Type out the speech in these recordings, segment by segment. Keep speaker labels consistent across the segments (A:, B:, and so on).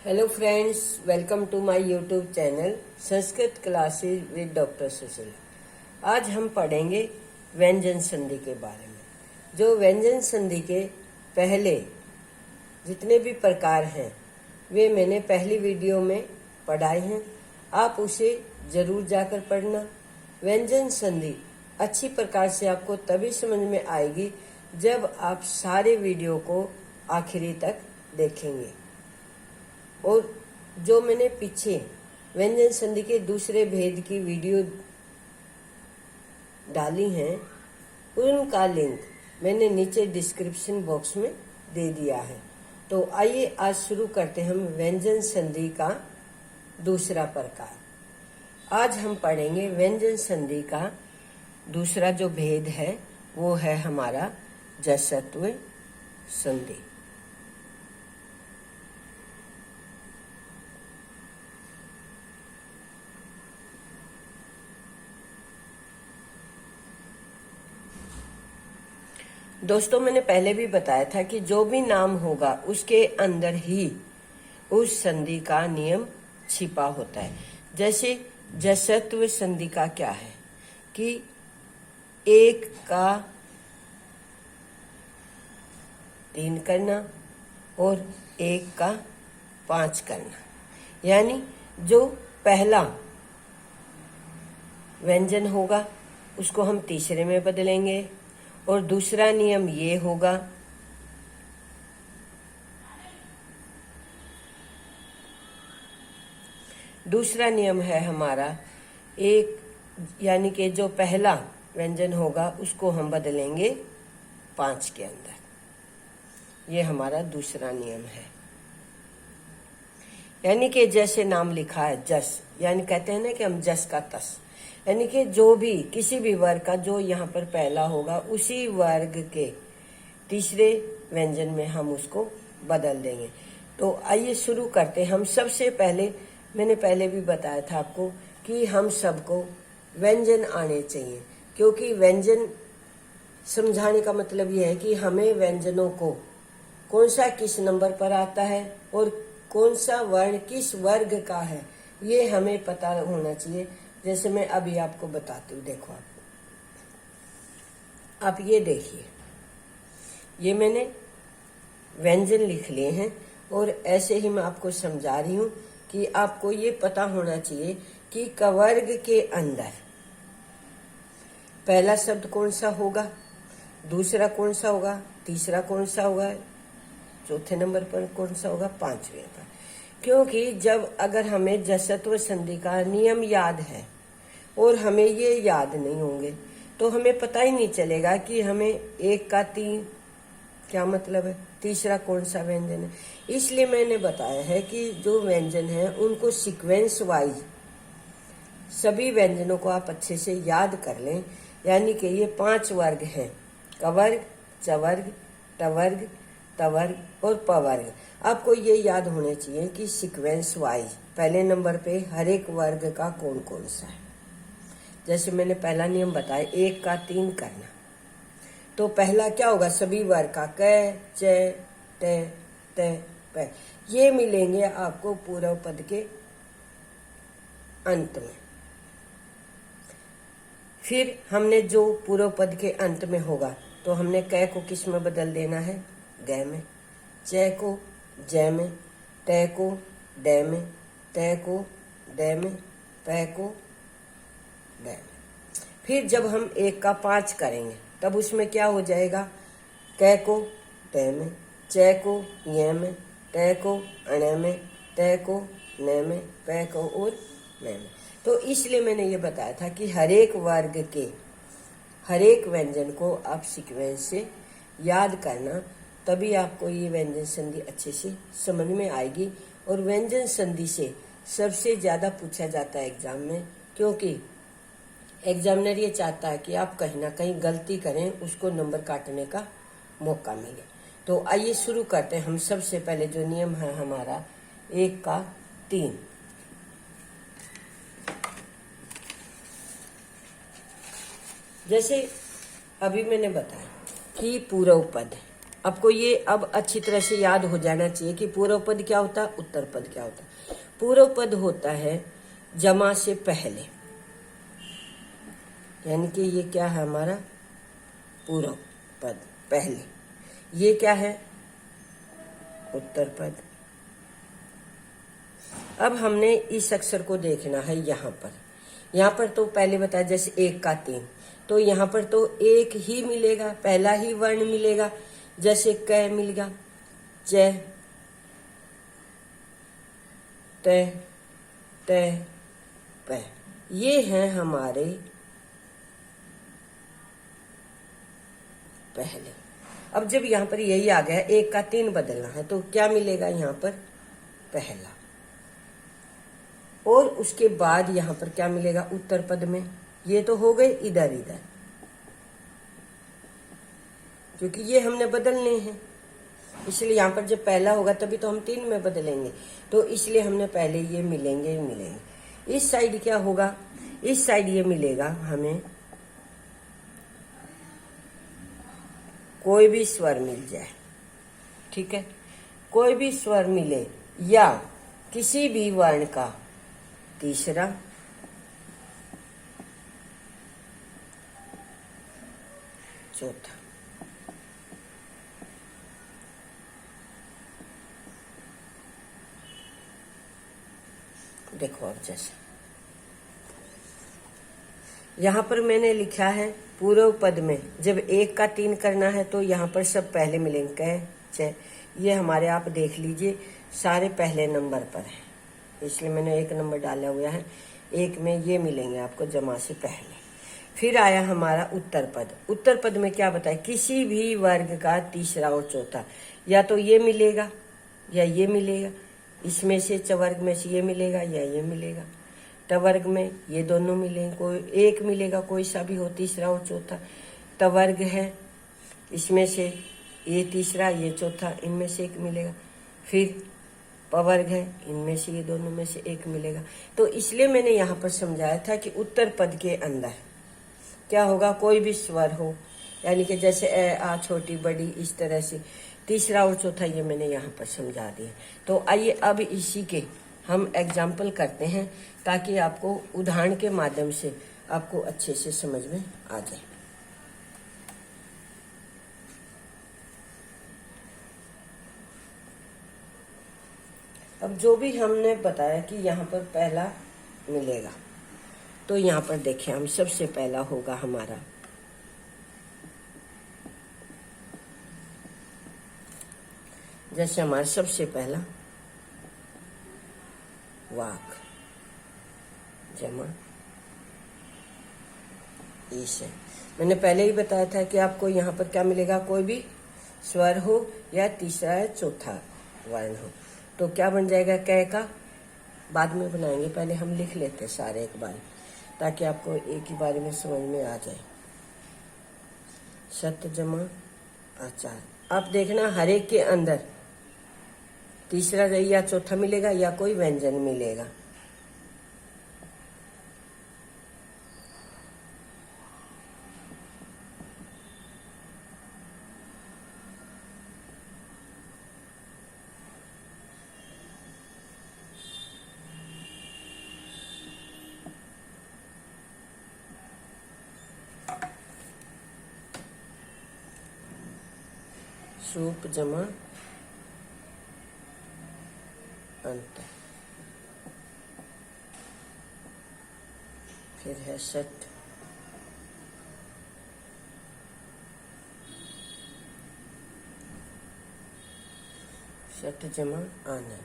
A: Hello friends, welcome to my YouTube channel Sanskrit classes with doctor Sushil. आज हम पढ़ेंगे व्यंजन संधि के बारे में। जो व्यंजन संधि के पहले जितने भी प्रकार हैं वे मैंने पहली वीडियो में पढ़ाए हैं, आप उसे जरूर जाकर पढ़ना। व्यंजन संधि अच्छी प्रकार से आपको तभी समझ में आएगी जब आप सारे वीडियो को आखिरी तक देखेंगे। और जो मैंने पीछे व्यंजन संधि के दूसरे भेद की वीडियो डाली हैं उनका लिंक मैंने नीचे डिस्क्रिप्शन बॉक्स में दे दिया है। तो आइए आज शुरू करते हैं हम व्यंजन संधि का दूसरा प्रकार। आज हम पढ़ेंगे व्यंजन संधि का दूसरा जो भेद है वो है हमारा जसत्व संधि। दोस्तों, मैंने पहले भी बताया था कि जो भी नाम होगा उसके अंदर ही उस संधि का नियम छिपा होता है। जैसे जसत्व संधि का क्या है कि एक का 3 करना और एक का 5 करना, यानी जो पहला व्यंजन होगा उसको हम तीसरे में बदलेंगे। और दूसरा नियम ये होगा दूसरा नियम है हमारा एक, यानी कि जो पहला व्यंजन होगा उसको हम बदलेंगे 5 के अंदर। ये हमारा दूसरा नियम है। यानी कि जैसे नाम लिखा है जस, यानी कहते हैं ना कि हम जस का तस, यानी कि जो भी किसी भी वर्ग का जो यहाँ पर पहला होगा उसी वर्ग के तीसरे व्यंजन में हम उसको बदल देंगे। तो आइए शुरू करते हैं। हम सबसे पहले, मैंने पहले भी बताया था आपको कि हम सबको व्यंजन आने चाहिए, क्योंकि व्यंजन समझाने का मतलब यह है कि हमें व्यंजनों को कौन सा किस नंबर पर आता है और कौन सा वर्ण किस वर्ग का है ये हमें पता होना चाहिए। जैसे मैं अभी आपको बताती हूँ, देखो आप ये देखिए, ये मैंने व्यंजन लिख लिए हैं और ऐसे ही मैं आपको समझा रही हूँ कि आपको ये पता होना चाहिए कि कवर्ग के अंदर पहला शब्द कौन सा होगा, दूसरा कौन सा होगा, तीसरा कौन सा होगा, चौथे नंबर पर कौन सा होगा, 5वें पर। क्योंकि जब अगर हमें जसत्व संधि का नियम याद है और हमें ये याद नहीं होंगे तो हमें पता ही नहीं चलेगा कि हमें 1 का 3 क्या मतलब है, तीसरा कौन सा व्यंजन है। इसलिए मैंने बताया है कि जो व्यंजन है उनको सीक्वेंस वाइज सभी व्यंजनों को आप अच्छे से याद कर लें। यानी कि ये 5 वर्ग हैं, कवर्ग, चवर्ग, टवर्ग, तवर्ग और पवर्ग। आपको ये याद होने चाहिए कि सीक्वेंस वाइज पहले नंबर पे हर एक वर्ग का कौन कौन सा है। जैसे मैंने पहला नियम बताया 1 का 3 करना, तो पहला क्या होगा, सभी वर्ग का क, च, ट, त, प, ये मिलेंगे आपको पूर्व पद के अंत में। फिर हमने जो पूर्व पद के अंत में होगा तो हमने क को किस में बदल देना है, ग में, च को ज में, ट को ड में, त को ड में, प को ड में। फिर जब हम 1 का 5 करेंगे तब उसमें क्या हो जाएगा, क को ट में, च को य में, ट को अण में, त को न में, प को और न में। तो इसलिए मैंने ये बताया था कि हर एक वर्ग के हर एक व्यंजन को आप सीक्वेंस से याद करना, तभी आपको ये व्यंजन संधि अच्छे से समझ में आएगी। और व्यंजन संधि से सबसे ज्यादा पूछा जाता है एग्जाम में, क्योंकि एग्जामिनर ये चाहता है कि आप कहीं ना कहीं गलती करें, उसको नंबर काटने का मौका मिले। तो आइए शुरू करते हैं। हम सबसे पहले जो नियम है हमारा 1 का 3। जैसे अभी मैंने बताया कि पूर्व पद आपको ये अब अच्छी तरह से याद हो जाना चाहिए कि पूर्व पद क्या होता है, उत्तर पद क्या होता है। पूर्व पद होता है जमा से पहले, यानी कि ये क्या है हमारा पूर्व पद पहले, ये क्या है उत्तर पद। अब हमने इस अक्षर को देखना है यहाँ पर तो पहले बताया जैसे 1 का 3, तो यहाँ पर तो एक ही मिलेगा, पहला ही वर्ण मिलेगा, जैसे क मिलेगा, च, त, त, प, ये हैं हमारे पहले। अब जब यहाँ पर यही आ गया 1 का 3 बदलना है तो क्या मिलेगा यहाँ पर पहला, और उसके बाद यहाँ पर क्या मिलेगा उत्तर पद में। ये तो हो गए इधर इधर, क्योंकि ये हमने बदलने हैं, इसलिए यहाँ पर जब पहला होगा तभी तो हम 3 में बदलेंगे, तो इसलिए हमने पहले ये मिलेंगे ही मिलेंगे। इस साइड क्या होगा, इस साइड ये मिलेगा हमें कोई भी स्वर मिल जाए, ठीक है, कोई भी स्वर मिले या किसी भी वर्ण का तीसरा, चौथा। देखो अब जैसे यहाँ पर मैंने लिखा है पूर्व पद में जब 1 का 3 करना है तो यहाँ पर सब पहले मिलेंगे, क, च, ये हमारे आप देख लीजिए सारे पहले नंबर पर है, इसलिए मैंने 1 नंबर डाला हुआ है। 1 में ये मिलेंगे आपको जमा से पहले। फिर आया हमारा उत्तर पद। उत्तर पद में क्या बताए, किसी भी वर्ग का तीसरा और चौथा, या तो ये मिलेगा या ये मिलेगा, इसमें से चवर्ग में से ये मिलेगा या ये मिलेगा, टवर्ग में ये दोनों मिलेंगे, कोई एक मिलेगा, कोई सा भी हो तीसरा और चौथा। टवर्ग है, इसमें से ये तीसरा ये चौथा, इनमें से एक मिलेगा। फिर पवर्ग है, इनमें से ये दोनों में से एक मिलेगा। तो इसलिए मैंने यहाँ पर समझाया था कि उत्तर पद के अंदर क्या होगा, कोई भी स्वर हो, यानी कि जैसे ए, आ, छोटी बड़ी, इस तरह से तीसरा और चौथा, ये मैंने यहाँ पर समझा दिया। तो आइए अब इसी के हम एग्जाम्पल करते हैं ताकि आपको उदाहरण के माध्यम से आपको अच्छे से समझ में आ जाए। अब जो भी हमने बताया कि यहाँ पर पहला मिलेगा, तो यहाँ पर देखिए हम सबसे पहला होगा हमारा जैसे हमारा सबसे पहला वाक जमा ईश है। मैंने पहले ही बताया था कि आपको यहाँ पर क्या मिलेगा, कोई भी स्वर हो या तीसरा या चौथा वर्ण हो, तो क्या बन जाएगा, कै का बाद में बनाएंगे, पहले हम लिख लेते सारे एक बार ताकि आपको एक ही बारे में समझ में आ जाए। सत जमा आचार, आप देखना हर एक के अंदर तीसरा या चौथा मिलेगा या कोई व्यंजन मिलेगा। सूप जमा अंत, फिर है सट, सट जमा आनंद।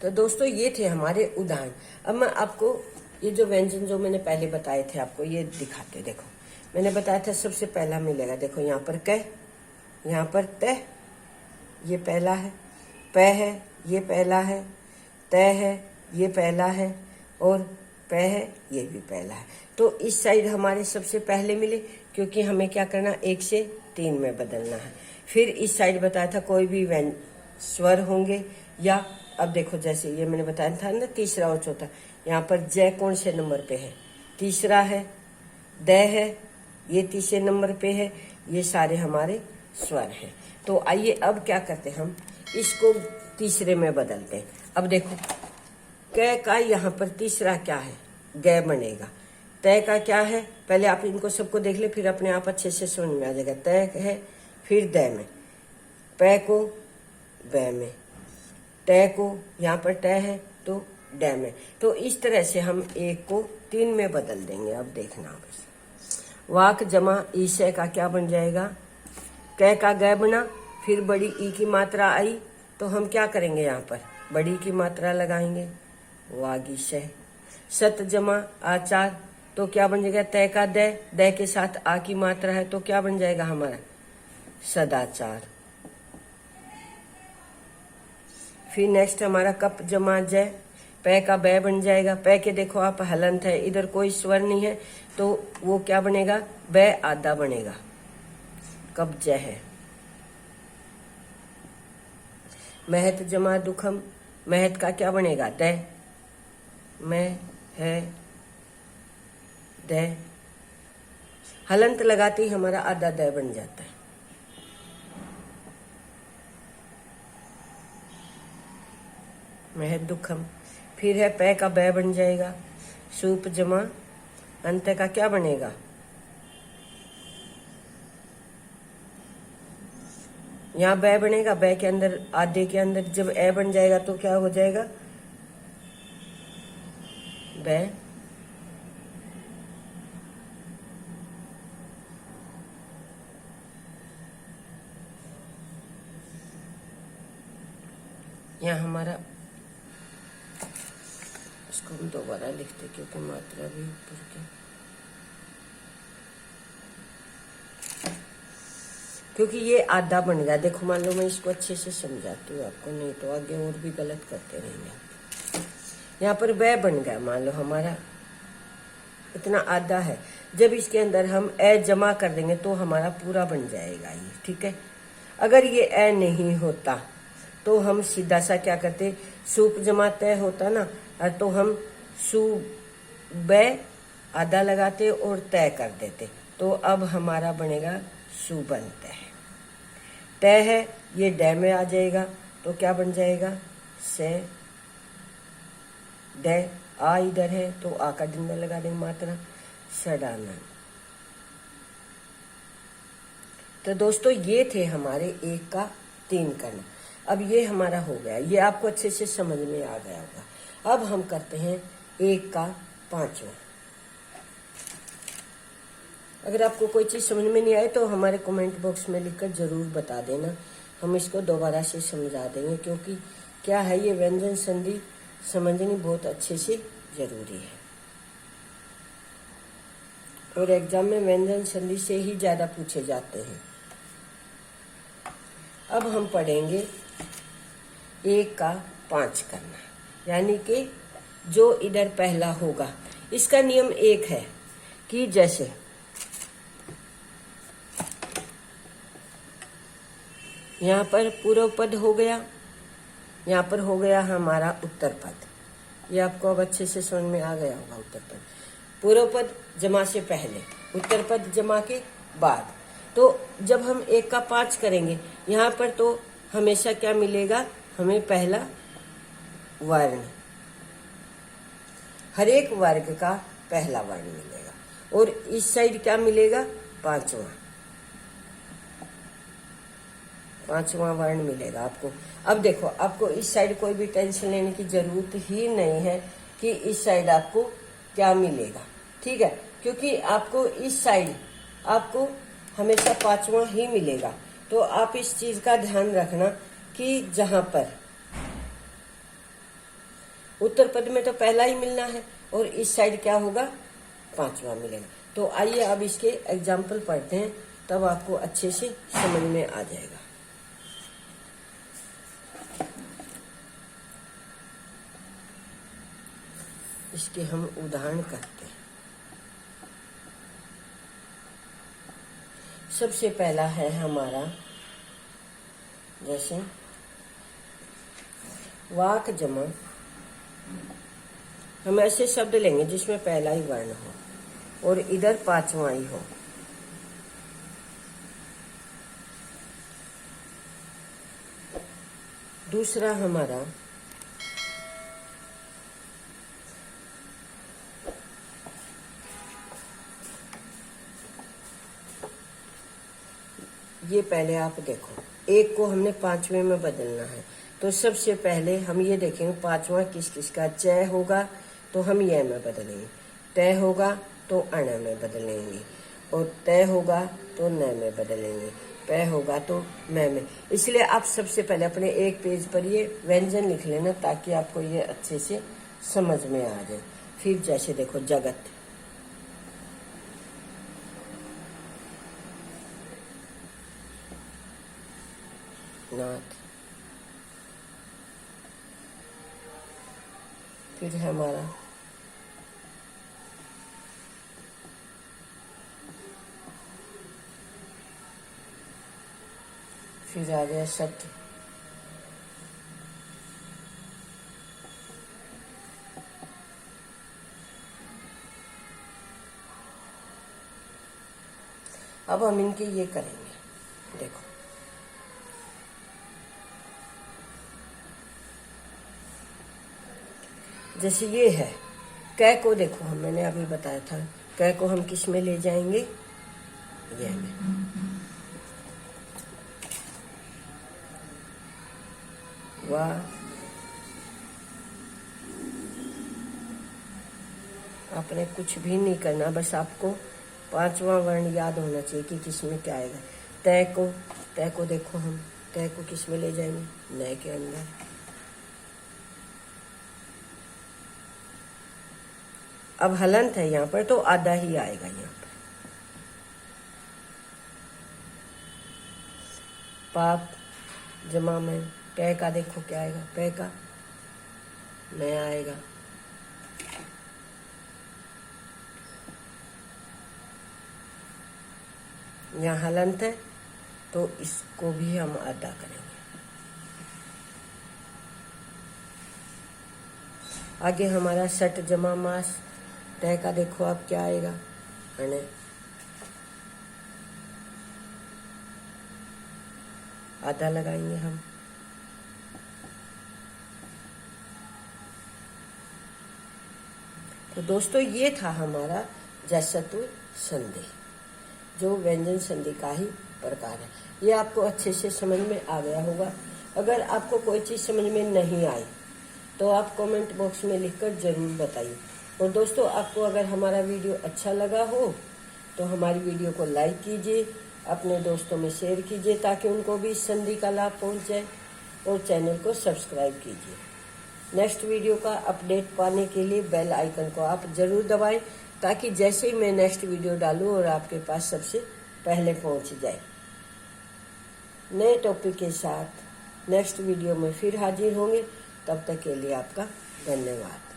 A: तो दोस्तों ये थे हमारे उदाहरण। अब मैं आपको ये जो व्यंजन जो मैंने पहले बताए थे आपको ये दिखाते। देखो मैंने बताया था सबसे पहला मिलेगा, देखो यहाँ पर क, यहाँ पर त, ये पहला है, प है, ये पहला है, त है, ये पहला है, और प है, ये भी पहला है। तो इस साइड हमारे सबसे पहले मिले क्योंकि हमें क्या करना, 1 से 3 में बदलना है। फिर इस साइड बताया था कोई भी स्वर होंगे या, अब देखो जैसे ये मैंने बताया था ना तीसरा और चौथा, यहाँ पर जय कौन से नंबर पे है, तीसरा है, द है, ये तीसरे नंबर पे है, ये सारे हमारे स्वर हैं। तो आइए अब क्या करते हैं, हम इसको तीसरे में बदलते हैं। अब देखो क का यहाँ पर तीसरा क्या है, ग बनेगा। तय का क्या है, पहले आप इनको सबको देख ले, फिर अपने आप अच्छे से समझ में आ जाएगा। तय है, फिर द में, पै को ब में, तय को यहाँ पर तय है तो ड में। तो इस तरह से हम एक को 3 में बदल देंगे। अब देखना बस, वाक जमा ईशय का क्या बन जाएगा, क का ग बना, फिर बड़ी ई की मात्रा आई तो हम क्या करेंगे, यहाँ पर बड़ी की मात्रा लगाएंगे, वागीशय। सत जमा आचार तो क्या बन जाएगा, तय का द के साथ आ की मात्रा है तो क्या बन जाएगा हमारा, सदाचार। फिर नेक्स्ट हमारा कप जमा जय, पै का बै बन जाएगा। पै के देखो आप हलंत है, इधर कोई स्वर नहीं है तो वो क्या बनेगा, बै आधा बनेगा, कब जय है। महत जमा दुखम, महत का क्या बनेगा, द, मैं है द, हलंत लगाते ही हमारा आधा द बन जाता है। महत दुखम, फिर है पै का बै बन जाएगा, सूप जमा अंत का क्या बनेगा, यहाँ बै बनेगा, बै के अंदर आधे के अंदर जब ए बन जाएगा तो क्या हो जाएगा, बै। यहाँ हमारा, इसको हम दोबारा लिखते क्योंकि मात्रा भी ऊपर के, क्योंकि ये आधा बन गया। देखो मान लो मैं इसको अच्छे से समझाती हूँ आपको, नहीं तो आगे और भी गलत करते रहेंगे। यहाँ पर वह बन गया, मान लो हमारा इतना आधा है, जब इसके अंदर हम ए जमा कर देंगे तो हमारा पूरा बन जाएगा ये, ठीक है। अगर ये ए नहीं होता तो हम सीधा सा क्या करते, सूप जमा तय होता ना, तो हम सु बै आधा लगाते और तय कर देते, तो अब हमारा बनेगा सुबंत है। तय है, ये ड में आ जाएगा तो क्या बन जाएगा, से ड। आ इधर है तो आ का डंडा लगा देंगे मात्रा, सडानन। तो दोस्तों ये थे हमारे 1 का 3 करना। अब ये हमारा हो गया, ये आपको अच्छे से समझ में आ गया होगा। अब हम करते हैं 1 का 5वां। अगर आपको कोई चीज़ समझ में नहीं आए तो हमारे कमेंट बॉक्स में लिखकर ज़रूर बता देना, हम इसको दोबारा से समझा देंगे, क्योंकि क्या है ये व्यंजन संधि समझनी बहुत अच्छे से ज़रूरी है। और एग्जाम में व्यंजन संधि से ही ज़्यादा पूछे जाते हैं। अब हम पढ़ेंगे 1 का 5 करना, यानी कि जो इधर पहला होगा, इसका नियम एक है कि जैसे यहाँ पर पूर्व पद हो गया, यहाँ पर हो गया हमारा उत्तर पद। ये आपको अब अच्छे से समझ में आ गया होगा। उत्तर पद, पूर्व पद जमा से पहले, उत्तर पद जमा के बाद। तो जब हम 1 का 5 करेंगे, यहाँ पर तो हमेशा क्या मिलेगा, हमें पहला वर्ण, हर एक वर्ग का पहला वर्ण मिलेगा, और इस साइड क्या मिलेगा, पांचवा वर्ण मिलेगा आपको। अब देखो, आपको इस साइड कोई भी टेंशन लेने की जरूरत ही नहीं है कि इस साइड आपको क्या मिलेगा, ठीक है, क्योंकि आपको इस साइड आपको हमेशा 5वां ही मिलेगा। तो आप इस चीज का ध्यान रखना कि जहां पर उत्तर पद में तो पहला ही मिलना है और इस साइड क्या होगा, 5वां मिलेगा। तो आइए अब इसके एग्जाम्पल पढ़ते हैं, तब आपको अच्छे से समझ में आ जाएगा। इसके हम उदाहरण करते हैं। सबसे पहला है हमारा, जैसे वाक जमा, हम ऐसे शब्द लेंगे जिसमें पहला ही वर्ण हो। और इधर 5वां ही हो। दूसरा हमारा ये पहले आप देखो, 1 को हमने 5वें में बदलना है। तो सबसे पहले हम ये देखेंगे 5वां किस किस का। च होगा तो हम ये में बदलेंगे, तय होगा तो अण में बदलेंगे, और तय होगा तो न में बदलेंगे, पै होगा तो मैं में। इसलिए आप सबसे पहले अपने एक पेज पर ये व्यंजन लिख लेना ताकि आपको ये अच्छे से समझ में आ जाए। फिर जैसे देखो जगत, नाथ, फिर है हमारा फिर आ गया सत्य, अब हम इनके ये करेंगे। देखो जैसे ये है कै को, देखो हम मैंने अभी बताया था कै को हम किस में ले जाएंगे, ये में। वाह, आपने कुछ भी नहीं करना, बस आपको 5वां वर्ण याद होना चाहिए कि किस में क्या आएगा। तय को देखो हम तय को किस में ले जाएंगे, नए के अंदर। अब हलंत है यहाँ पर तो आधा ही आएगा यहाँ पर। पाप जमा में पै का देखो क्या आएगा, पै का नया आएगा। यहाँ हलंत है तो इसको भी हम आधा करेंगे। आगे हमारा सट जमा मास, तय का देखो अब क्या आएगा, अने आधा लगाएंगे हम। तो दोस्तों ये था हमारा जसतु संधि, जो व्यंजन संधि का ही प्रकार है। ये आपको अच्छे से समझ में आ गया होगा। अगर आपको कोई चीज़ समझ में नहीं आई तो आप कमेंट बॉक्स में लिखकर जरूर बताइए। और दोस्तों आपको अगर हमारा वीडियो अच्छा लगा हो तो हमारी वीडियो को लाइक कीजिए, अपने दोस्तों में शेयर कीजिए ताकि उनको भी इस संधि का लाभ पहुंच जाए, और चैनल को सब्सक्राइब कीजिए। नेक्स्ट वीडियो का अपडेट पाने के लिए बेल आइकन को आप जरूर दबाएं ताकि जैसे ही मैं नेक्स्ट वीडियो डालूं और आपके पास सबसे पहले पहुंच जाए। नए टॉपिक के साथ नेक्स्ट वीडियो में फिर हाजिर होंगे। तब तक के लिए आपका धन्यवाद।